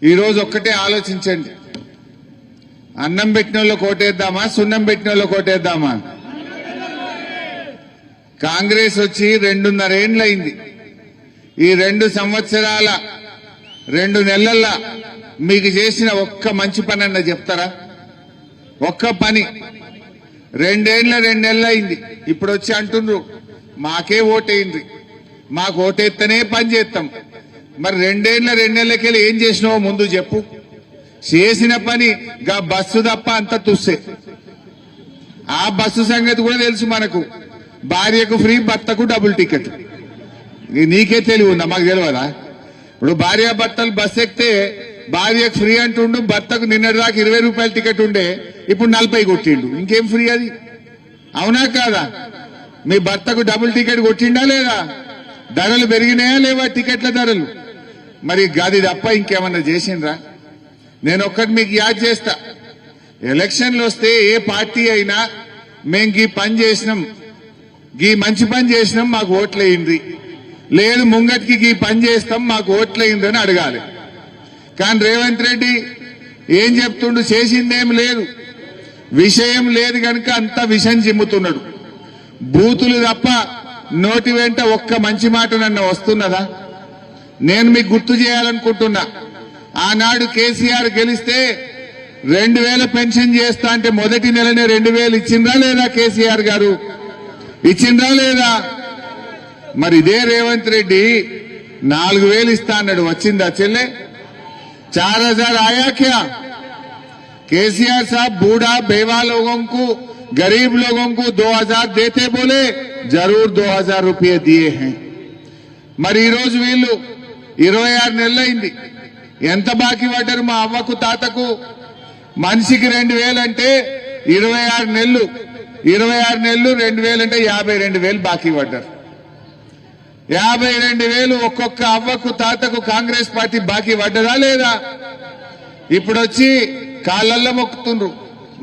ఈరోజు ఒక్కటే ఆలోచించండి, అన్నం పెట్టినోళ్ళు కోటేద్దామా, సున్నం పెట్టినోళ్ళు కోటేద్దామా? కాంగ్రెస్ వచ్చి 2.5 ఏండ్లయింది. ఈ 2 సంవత్సరాల 2 నెలల్లో మీకు చేసిన ఒక్క మంచి పని అన్న చెప్తారా? ఒక్క పని. 2 ఏండ్ల 2 నెలలు అయింది. ఇప్పుడు వచ్చి అంటుండ్రు మాకే ఓటేయండి, మాకు ఓటేస్తేనే పని చేస్తాం. మరి 2 ఏండ్ల 2 నెలలకెళ్ళి ఏం చేసినావో ముందు చెప్పు. చేసిన పని గా బస్సు తప్ప అంత తుస్సే. ఆ బస్సు సంగతి కూడా తెలుసు మనకు. భార్యకు ఫ్రీ, భర్తకు డబుల్ టికెట్. నీకే తెలివి ఉందా? మాకు తెలియదా? ఇప్పుడు భార్య భర్తలు బస్సు ఎక్కితే భార్యకు ఫ్రీ అంటుండు, భర్తకు నిన్నటిదాకా 20 రూపాయల టికెట్ ఉండే, ఇప్పుడు 40 కొట్టిండు. ఇంకేం ఫ్రీ అది? అవునా కాదా? మీ భర్తకు డబుల్ టికెట్ కొట్టిండా లేదా? ధరలు పెరిగినాయా లేవా టికెట్ల ధరలు? మరి గది తప్ప ఇంకేమన్నా చేసిండ్రా? నేను ఒక్కటి మీకు యాద్ చేస్తా. ఎలక్షన్లు వస్తే ఏ పార్టీ అయినా మేం గీ పని చేసినాం, గీ మంచి పని చేసినాం, మాకు ఓట్లేయండి, లేదు ముంగటికి గీ పని చేస్తాం మాకు ఓట్లేయండి అని అడగాలి. కానీ రేవంత్ రెడ్డి ఏం చెప్తుండు? చేసిందేం లేదు, విషయం లేదు కనుక అంతా విషయం చిమ్ముతున్నాడు. బూతులు తప్ప నోటి వెంట ఒక్క మంచి మాట నన్ను వస్తున్నదా? నేను మీకు గుర్తు చేయాలనుకుంటున్నా. ఆనాడు కేసీఆర్ గెలిస్తే 2000 పెన్షన్ చేస్తా అంటే మొదటి నెలనే 2000 ఇచ్చిండ్రా లేదా? కేసీఆర్ గారు ఇచ్చిండ్రా లేదా? మరి ఇదే రేవంత్ రెడ్డి 4000 ఇస్తా అన్నాడు, వచ్చిందా చెల్లె? 4000 ఆయా క్యా? केसीआर साहब बूढ़ा बेवा लोगों को, गरीब लोगों को 2000 देते बोले, जरूर 2000 रुपये दिए हैं. మరి ఈ రోజు వీళ్ళు 26 నెలలైంది. ఎంత బాకీ పడ్డారు మా అవ్వకు తాతకు? మనిషికి 2000 అంటే 26 నెలలు, 26 నెలలు 2000 అంటే 52,000 బాకీ పడ్డారు. 52,000 ఒక్కొక్క అవ్వకు తాతకు కాంగ్రెస్ పార్టీ బాకీ పడ్డదా లేదా? ఇప్పుడు వచ్చి కాళ్ళల్లో మొక్కుతుండ్రు,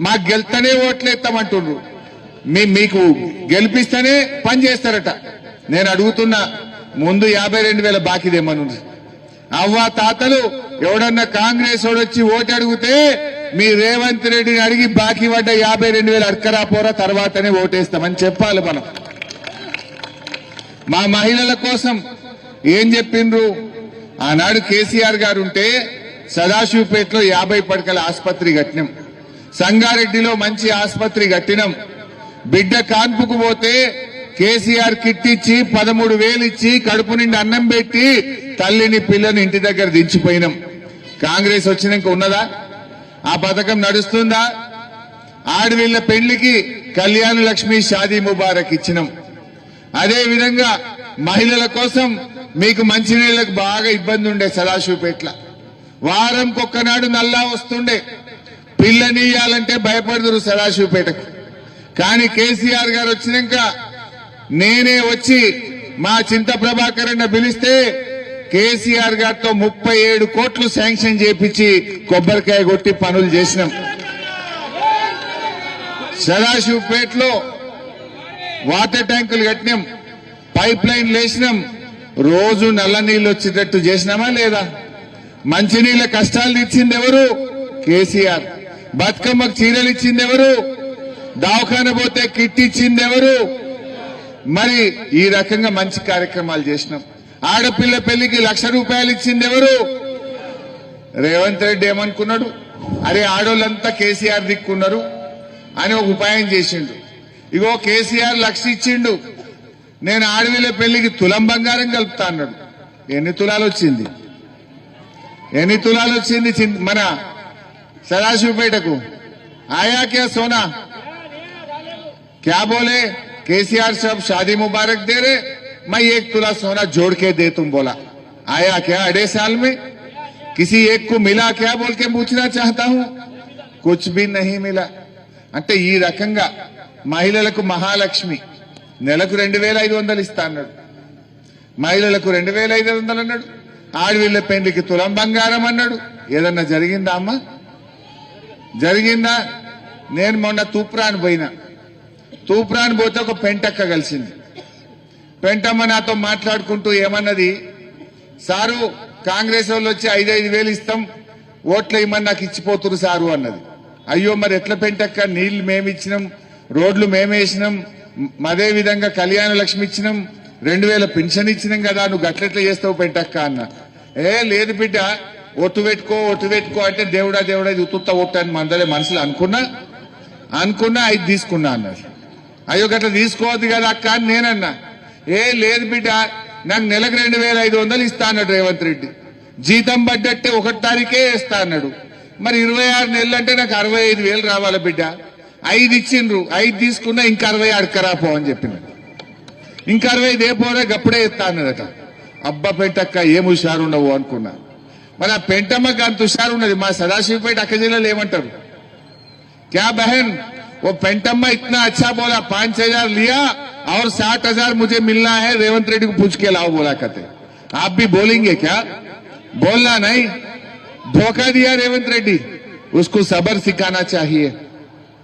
మాకు గెలుతనే ఓట్లేస్తామంటుండ్రు. మీకు గెలిపిస్తేనే పని చేస్తారట. నేను అడుగుతున్నా, ముందు 52,000 బాకీదేమనుంది. అవ్వ తాతలు ఎవడన్నా కాంగ్రెస్ వాడొచ్చి ఓటు అడిగితే మీ రేవంత్ రెడ్డిని అడిగి బాకీ పడ్డ 52,000 అడకరా పోరా, తర్వాతనే ఓటేస్తామని చెప్పాలి మనం. మా మహిళల కోసం ఏం చెప్పిండ్రు? ఆనాడు కేసీఆర్ గారు ఉంటే సదాశివపేటలో 50 పడకల ఆసుపత్రి కట్టినాం, సంగారెడ్డిలో మంచి ఆసుపత్రి కట్టినాం. బిడ్డ కాన్పుకు పోతే కేసీఆర్ కిట్ ఇచ్చి 13,000 ఇచ్చి కడుపు నిండి అన్నం పెట్టి తల్లిని పిల్లని ఇంటి దగ్గర దించిపోయినాం. కాంగ్రెస్ వచ్చినాక ఉన్నదా? ఆ పథకం నడుస్తుందా? ఆడవిళ్ల పెళ్లికి కళ్యాణ లక్ష్మి షాదీ ముబారక్ ఇచ్చినాం. అదే విధంగా మహిళల కోసం మీకు మంచినీళ్లకు బాగా ఇబ్బంది ఉండే సదాశివపేటలో. వారంకొక్కనాడు నల్లా వస్తుండే, పిల్లనియాలంటే భయపడుతురు సదాశివపేటకు. కానీ కేసీఆర్ గారు వచ్చినాక నేనే వచ్చి మా చింత ప్రభాకర్ అన్న పిలిస్తే కేసీఆర్ గారితో 37 కోట్లు శాంక్షన్ చేపించి కొబ్బరికాయ కొట్టి పనులు చేసినాం. సదాశివపేటలో వాటర్ ట్యాంకులు కట్టినాం, పైప్ లైన్ లేసినాం, రోజు నల్ల నీళ్లు వచ్చేటట్టు చేసినామా లేదా? మంచినీళ్ల కష్టాలు ఇచ్చింది ఎవరు? కేసీఆర్. బతుకమ్మకు చీరలు ఇచ్చింది ఎవరు? దవాఖాన పోతే కిట్ ఇచ్చింది ఎవరు? మరి ఈ రకంగా మంచి కార్యక్రమాలు చేసినాం. ఆడపిల్ల పెళ్లికి 1,00,000 రూపాయలు ఇచ్చింది ఎవరు? రేవంత్ రెడ్డి ఏమనుకున్నాడు? అరే ఆడోళ్ళంతా కేసీఆర్ దిక్కున్నారు అని ఒక ఉపాయం చేసిండు. ఇగో కేసీఆర్ 1,00,000 ఇచ్చిండు, నేను ఆడపిల్ల పెళ్లికి తులం బంగారం కలుపుతా అన్నాడు. ఎన్ని తులాలు వచ్చింది? ఎన్ని తులాలు వచ్చింది మన సదాశివపేటకు? ఆయా క్యా సోనా? क्या बोले? केसीआर साहब शादी मुबारक दे रहे, मैं 1 तुला सोना जोड़ के दे तुम बोला। आया क्या 2.5 साल में? किसी एक को मिला क्या बोल के पूछना चाहता हूं. कुछ भी नहीं मिला. అంటే ఈ రకంగా మహిళలకు మహాలక్ష్మి నెలకు 2,500 ఇస్తా అన్నాడు, మహిళలకు 2,500 అన్నాడు, ఆడవిళ్ల పెళ్లికి తులం బంగారం అన్నాడు. ఏదన్నా జరిగిందా అమ్మా? జరిగిందా? నేను మొన్న తూప్రాన్ పోయినా, తూప్రాన్ పోతే ఒక పెంటక్క కలిసింది. పెంటమ్మ నాతో మాట్లాడుకుంటూ ఏమన్నది, సారు కాంగ్రెస్ వాళ్ళు వచ్చి 5,000 ఇస్తాం, ఓట్లు ఇమ్మని నాకు ఇచ్చిపోతురు సారు అన్నది. అయ్యో మరి ఎట్లా పెంటక్క, నీళ్లు మేమిచ్చినాం, రోడ్లు మేమేసినాం, అదే విధంగా కళ్యాణ లక్ష్మి ఇచ్చినాం, 2000 పెన్షన్ ఇచ్చినాం కదా, నువ్వు గట్లెట్లా చేస్తావు పెంటక్క అన్న. లేదు బిడ్డ, ఒట్టు పెట్టుకో అంటే దేవుడా ఇది ఉత్తుత్త ఒట్టు అని మందలే మనసులో అనుకున్నా 5 తీసుకున్నా అన్నారు. అయ్యో గట్లా తీసుకోవద్దు కదా అక్క అని నేనన్నా. లేదు బిడ్డ, నాకు నెలకు 2500 ఇస్తా అన్నాడు రేవంత్ రెడ్డి. జీతం పడ్డట్టే 1 తారీఖే ఇస్తా అన్నాడు. మరి 26 నెలలు అంటే నాకు 65,000 రావాలి బిడ్డ. 5 ఇచ్చిండ్రు, 5 తీసుకున్నా ఇంకా 60 అడకరా పో అని చెప్పిన. ఇంకా 60 ఏ పోరా గప్పుడే ఇస్తా అన్నాడట. అబ్బా పెంటక్క ఏం హుషారు ఉండవు అనుకున్నా. మరి ఆ పెంటమ్మకి అంత హుషారు ఉన్నది. మా సదాశివపేట అక్క జిల్లాలో ఏమంటారు, क्या बहन वो पेंटम्मा इतना अच्छा बोला, 5,000 लिया और 60,000 मुझे मिलना है, रेवंत रेड्डी को पूछ के लाओ बोला कहते. आप भी बोलेंगे क्या? बोलना नहीं. धोखा दिया रेवंत रेड्डी, उसको सबर सिखाना चाहिए.